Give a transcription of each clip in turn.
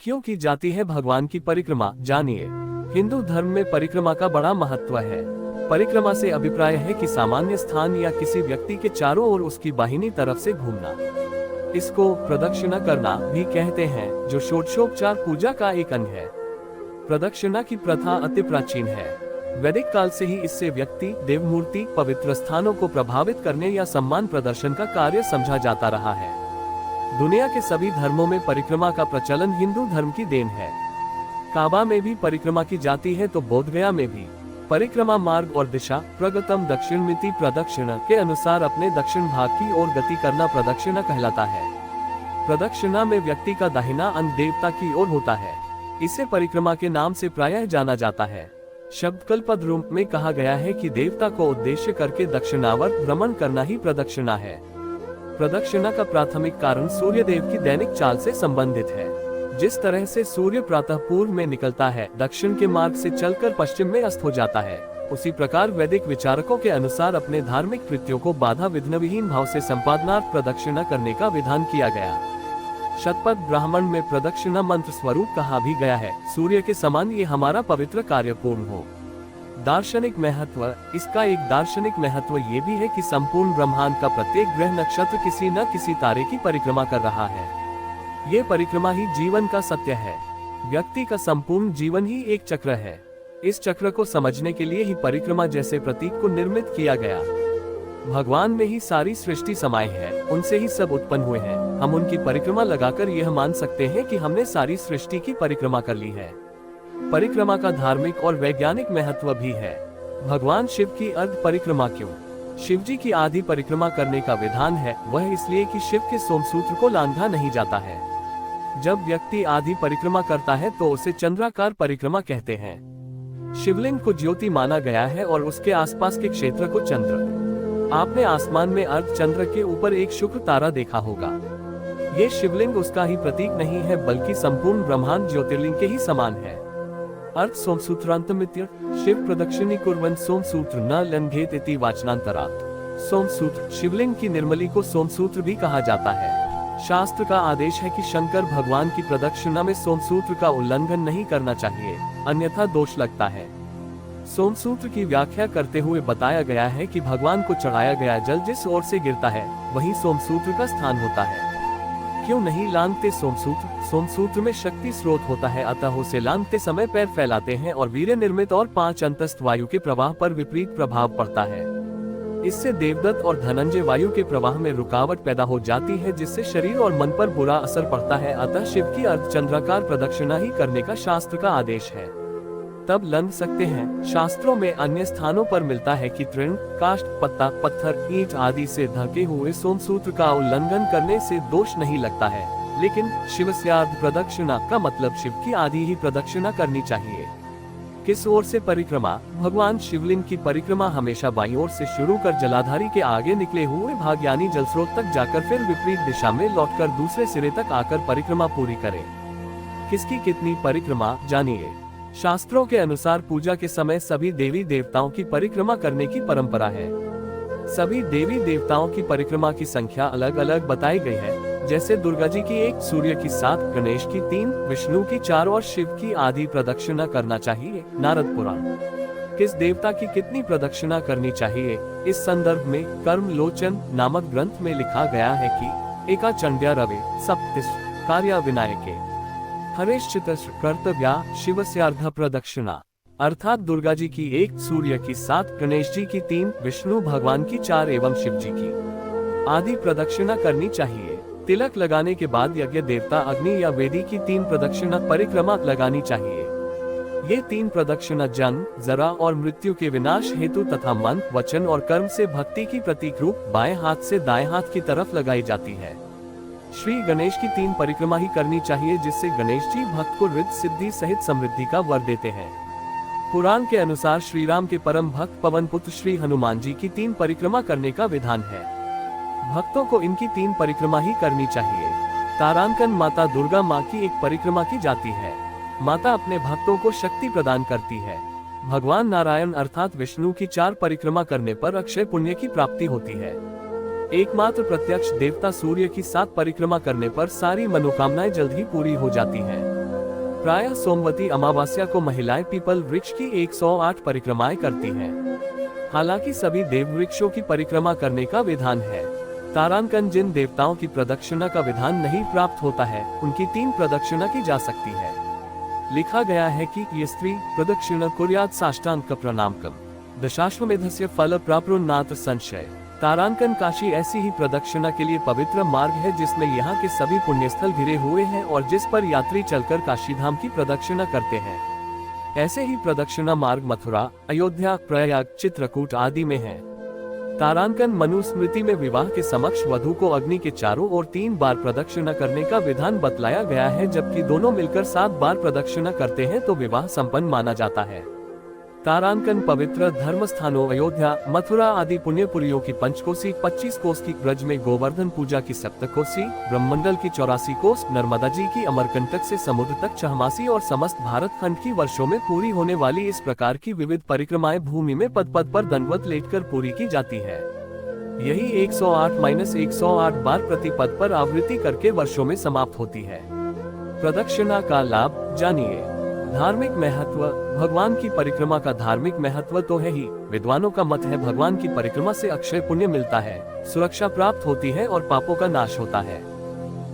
क्यों की जाती है भगवान की परिक्रमा, जानिए। हिंदू धर्म में परिक्रमा का बड़ा महत्व है। परिक्रमा से अभिप्राय है कि सामान्य स्थान या किसी व्यक्ति के चारों ओर उसकी बाहिनी तरफ से घूमना। इसको प्रदक्षिणा करना भी कहते हैं, जो षोडशोपचार पूजा का एक अंग है। प्रदक्षिणा की प्रथा अति प्राचीन है। वैदिक काल से ही इससे व्यक्ति, देवमूर्ति, पवित्र स्थानों को प्रभावित करने या सम्मान प्रदर्शन का कार्य समझा जाता रहा है। दुनिया के सभी धर्मों में परिक्रमा का प्रचलन हिंदू धर्म की देन है। काबा में भी परिक्रमा की जाती है तो बोधगया में भी। परिक्रमा मार्ग और दिशा, प्रगतम दक्षिणमिति प्रदक्षिणा के अनुसार अपने दक्षिण भाग की ओर गति करना प्रदक्षिणा कहलाता है। प्रदक्षिणा में व्यक्ति का दाहिना अंग देवता की ओर होता है। इसे परिक्रमा के नाम से प्रायः जाना जाता है। शब्द कल्पद रूप में कहा गया है कि देवता को उद्देश्य करके दक्षिणावर्त भ्रमण करना ही प्रदक्षिणा है। प्रदक्षिणा का प्राथमिक कारण सूर्य देव की दैनिक चाल से संबंधित है। जिस तरह से सूर्य प्रातः पूर्व में निकलता है, दक्षिण के मार्ग से चलकर पश्चिम में अस्त हो जाता है, उसी प्रकार वैदिक विचारकों के अनुसार अपने धार्मिक कृत्यों को बाधा विघ्नविहीन भाव से संपादनार्थ प्रदक्षिणा करने का विधान किया गया। शतपथ ब्राह्मण में प्रदक्षिणा मंत्र स्वरूप कहा भी गया है, सूर्य के समान ये हमारा पवित्र कार्य पूर्ण हो। दार्शनिक महत्व, इसका एक दार्शनिक महत्व ये भी है कि संपूर्ण ब्रह्मांड का प्रत्येक ग्रह नक्षत्र किसी न किसी तारे की परिक्रमा कर रहा है। ये परिक्रमा ही जीवन का सत्य है। व्यक्ति का संपूर्ण जीवन ही एक चक्र है। इस चक्र को समझने के लिए ही परिक्रमा जैसे प्रतीक को निर्मित किया गया। भगवान में ही सारी सृष्टि समाई है, उनसे ही सब उत्पन्न हुए हैं। हम उनकी परिक्रमा लगाकर यह मान सकते हैं कि हमने सारी सृष्टि की परिक्रमा कर ली है। परिक्रमा का धार्मिक और वैज्ञानिक महत्व भी है। भगवान शिव की अर्ध परिक्रमा क्यों? शिव जी की आधी परिक्रमा करने का विधान है, वह इसलिए कि शिव के सोमसूत्र को लांघा नहीं जाता है। जब व्यक्ति आधी परिक्रमा करता है तो उसे चंद्राकार परिक्रमा कहते हैं। शिवलिंग को ज्योति माना गया है और उसके आसपास के क्षेत्र को चंद्र। आपने आसमान में अर्ध चंद्र के ऊपर एक शुक्र तारा देखा होगा। ये शिवलिंग उसका ही प्रतीक नहीं है, बल्कि संपूर्ण ब्रह्मांड ज्योतिर्लिंग के ही समान है। अर्थ सोमसूत्रांतमित्य शिव प्रदक्षिणी कुर्वन् सोमसूत्र न लंघेत इति वाचनांतरात्। सोमसूत्र, शिवलिंग की निर्मली को सोमसूत्र भी कहा जाता है। शास्त्र का आदेश है कि शंकर भगवान की प्रदक्षिणा में सोमसूत्र का उल्लंघन नहीं करना चाहिए, अन्यथा दोष लगता है। सोमसूत्र की व्याख्या करते हुए बताया गया है कि भगवान को चढ़ाया गया जल जिस ओर से गिरता है, वही सोमसूत्र का स्थान होता है। क्यों नहीं लांघते सोमसूत्र? सोमसूत्र में शक्ति स्रोत होता है, अतः उसे लांघते समय पैर फैलाते हैं और वीर्य निर्मित और 5 अंतस्थ वायु के प्रवाह पर विपरीत प्रभाव पड़ता है। इससे देवदत्त और धनंजय वायु के प्रवाह में रुकावट पैदा हो जाती है, जिससे शरीर और मन पर बुरा असर पड़ता है। अतः शिव की अर्धचंद्राकार प्रदक्षिणा ही करने का शास्त्र का आदेश है। तब लंघ सकते हैं। शास्त्रों में अन्य स्थानों पर मिलता है कि तृण, काष्ठ, पत्ता, पत्थर, ईंट आदि से ढके हुए सोमसूत्र का उल्लंघन करने से दोष नहीं लगता है, लेकिन शिवस्यार्ध प्रदक्षिणा का मतलब शिव की आधी ही प्रदक्षिणा करनी चाहिए। किस ओर से परिक्रमा? भगवान शिवलिंग की परिक्रमा हमेशा बाईं ओर से शुरू कर जलाधारी के आगे निकले हुए भाग यानी जलस्रोत तक जाकर फिर विपरीत दिशा में लौटकर दूसरे सिरे तक आकर परिक्रमा पूरी करें। किसकी कितनी परिक्रमा, जानिए। शास्त्रों के अनुसार पूजा के समय सभी देवी देवताओं की परिक्रमा करने की परंपरा है। सभी देवी देवताओं की परिक्रमा की संख्या अलग अलग बताई गई है, जैसे दुर्गा जी की 1, सूर्य की 7, गणेश की 3, विष्णु की 4 और शिव की आधी प्रदक्षिणा करना चाहिए। नारद पुराण। किस देवता की कितनी प्रदक्षिणा करनी चाहिए? इस संदर्भ में कर्मलोचन नामक ग्रंथ में लिखा गया है कि एका चंड्या रवे सप्तिश कार्या विनायके हरेश्चित कर्तव्या शिवस्यार्ध प्रदक्षिणा। अर्थात दुर्गा जी की 1, सूर्य की 7, गणेश जी की 3, विष्णु भगवान की 4 एवं शिव जी की आदि प्रदक्षिणा करनी चाहिए। तिलक लगाने के बाद यज्ञ देवता अग्नि या वेदी की 3 प्रदक्षिणा परिक्रमा लगानी चाहिए। ये 3 प्रदक्षिणा जन्म, जरा और मृत्यु के विनाश हेतु तथा मन, वचन और कर्म से भक्ति की प्रतीक रूप बाएं हाथ से दाएं हाथ की तरफ लगाई जाती है। श्री गणेश की 3 परिक्रमा ही करनी चाहिए, जिससे गणेश जी भक्त को रिद्धि सिद्धि सहित समृद्धि का वर देते हैं। पुराण के अनुसार श्री राम के परम भक्त पवन पुत्र श्री हनुमान जी की 3 परिक्रमा करने का विधान है। भक्तों को इनकी 3 परिक्रमा ही करनी चाहिए। तारांकन माता दुर्गा माँ की एक परिक्रमा की जाती है। माता अपने भक्तों को शक्ति प्रदान करती है। भगवान नारायण अर्थात विष्णु की 4 परिक्रमा करने पर अक्षय पुण्य की प्राप्ति होती है। एकमात्र प्रत्यक्ष देवता सूर्य की 7 परिक्रमा करने पर सारी मनोकामनाएं जल्द ही पूरी हो जाती हैं। प्रायः सोमवती अमावस्या को महिलाएं पीपल वृक्ष की 108 परिक्रमाएं करती हैं। हालांकि सभी देव वृक्षों की परिक्रमा करने का विधान है। तारांकन जिन देवताओं की प्रदक्षिणा का विधान नहीं प्राप्त होता है, उनकी 3 प्रदक्षिणा की जा सकती है। लिखा गया है कि ये स्त्री प्रदक्षिण कुर्यात् साष्टांग प्रणामकम दशाश्वमेधस्य फल प्राप्नुनात्र संशय। तारांकन काशी ऐसी ही प्रदक्षिणा के लिए पवित्र मार्ग है जिसमें यहाँ के सभी पुण्यस्थल घिरे हुए हैं और जिस पर यात्री चलकर काशी धाम की प्रदक्षिणा करते हैं। ऐसे ही प्रदक्षिणा मार्ग मथुरा, अयोध्या, प्रयाग, चित्रकूट आदि में है। तारांकन मनुस्मृति में विवाह के समक्ष वधू को अग्नि के चारों ओर 3 बार प्रदक्षिणा करने का विधान बतलाया गया है, जबकि दोनों मिलकर 7 बार प्रदक्षिणा करते हैं तो विवाह संपन्न माना जाता है। तारांकन पवित्र धर्म स्थानों अयोध्या, मथुरा आदि पुण्यपुरियों की पंचकोसी, 25 कोस की ब्रज में गोवर्धन पूजा की सप्तकोसी, ब्रह्मंडल की 84 कोस, नर्मदा जी की अमरकंटक से समुद्र तक 6 और समस्त भारत खंड की वर्षों में पूरी होने वाली इस प्रकार की विविध परिक्रमाएं भूमि में पद पद पर दंडवत लेटकर पूरी की जाती है। यही 108-108 बार प्रति पद पर आवृत्ति करके वर्षों में समाप्त होती है। प्रदक्षिणा का लाभ जानिए। धार्मिक महत्व। भगवान की परिक्रमा का धार्मिक महत्व तो है ही। विद्वानों का मत है भगवान की परिक्रमा से अक्षय पुण्य मिलता है, सुरक्षा प्राप्त होती है और पापों का नाश होता है।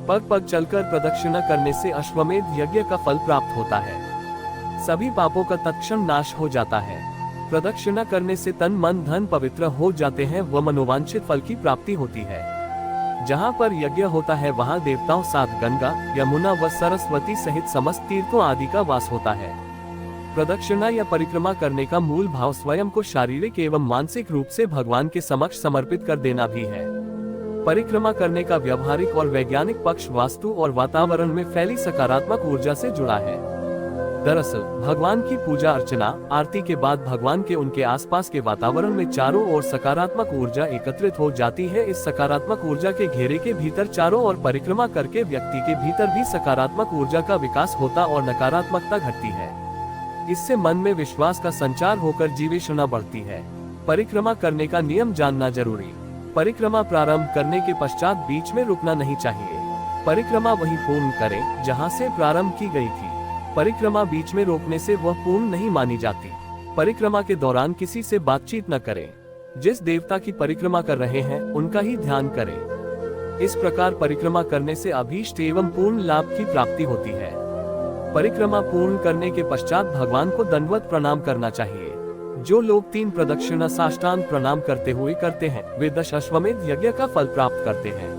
पग पग चलकर प्रदक्षिणा करने से अश्वमेध यज्ञ का फल प्राप्त होता है। सभी पापों का तत्क्षण नाश हो जाता है। प्रदक्षिणा करने से तन मन धन पवित्र हो जाते हैं व मनोवांछित फल की प्राप्ति होती है। जहाँ पर यज्ञ होता है वहाँ देवताओं साथ गंगा, यमुना व सरस्वती सहित समस्त तीर्थों आदि का वास होता है। प्रदक्षिणा या परिक्रमा करने का मूल भाव स्वयं को शारीरिक एवं मानसिक रूप से भगवान के समक्ष समर्पित कर देना भी है। परिक्रमा करने का व्यवहारिक और वैज्ञानिक पक्ष वास्तु और वातावरण में फैली सकारात्मक ऊर्जा से जुड़ा है। दरअसल भगवान की पूजा अर्चना आरती के बाद भगवान के उनके आसपास के वातावरण में चारों ओर सकारात्मक ऊर्जा एकत्रित हो जाती है। इस सकारात्मक ऊर्जा के घेरे के भीतर चारों ओर परिक्रमा करके व्यक्ति के भीतर भी सकारात्मक ऊर्जा का विकास होता और नकारात्मकता घटती है। इससे मन में विश्वास का संचार होकर जीवेशना बढ़ती है। परिक्रमा करने का नियम जानना जरूरी। परिक्रमा प्रारंभ करने के पश्चात बीच में रुकना नहीं चाहिए। परिक्रमा वहीं पूर्ण करें जहाँ से प्रारंभ की गई थी। परिक्रमा बीच में रोकने से वह पूर्ण नहीं मानी जाती। परिक्रमा के दौरान किसी से बातचीत न करें। जिस देवता की परिक्रमा कर रहे हैं उनका ही ध्यान करें। इस प्रकार परिक्रमा करने से अभीष्ट एवं पूर्ण लाभ की प्राप्ति होती है। परिक्रमा पूर्ण करने के पश्चात भगवान को दंडवत प्रणाम करना चाहिए। जो लोग 3 प्रदक्षिणा साष्टांग प्रणाम करते हुए करते हैं वे 10 अश्वमेध यज्ञ का फल प्राप्त करते हैं।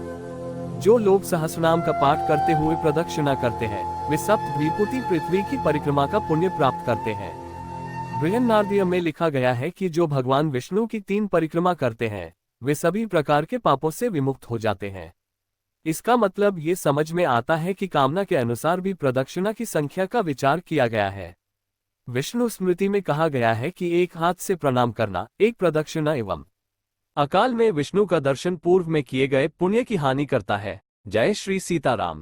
जो लोग सहस्रनाम का पाठ करते हुए प्रदक्षिणा करते हैं वे सप्तद्वीपूति पृथ्वी की परिक्रमा का पुण्य प्राप्त करते हैं। बृहन्नारदीय में लिखा गया है कि जो भगवान विष्णु की 3 परिक्रमा करते हैं वे सभी प्रकार के पापों से विमुक्त हो जाते हैं। इसका मतलब ये समझ में आता है कि कामना के अनुसार भी प्रदक्षिणा की संख्या का विचार किया गया है। विष्णु स्मृति में कहा गया है कि एक हाथ से प्रणाम करना, एक प्रदक्षिणा एवं अकाल में विष्णु का दर्शन पूर्व में किए गए पुण्य की हानि करता है। जय श्री सीताराम।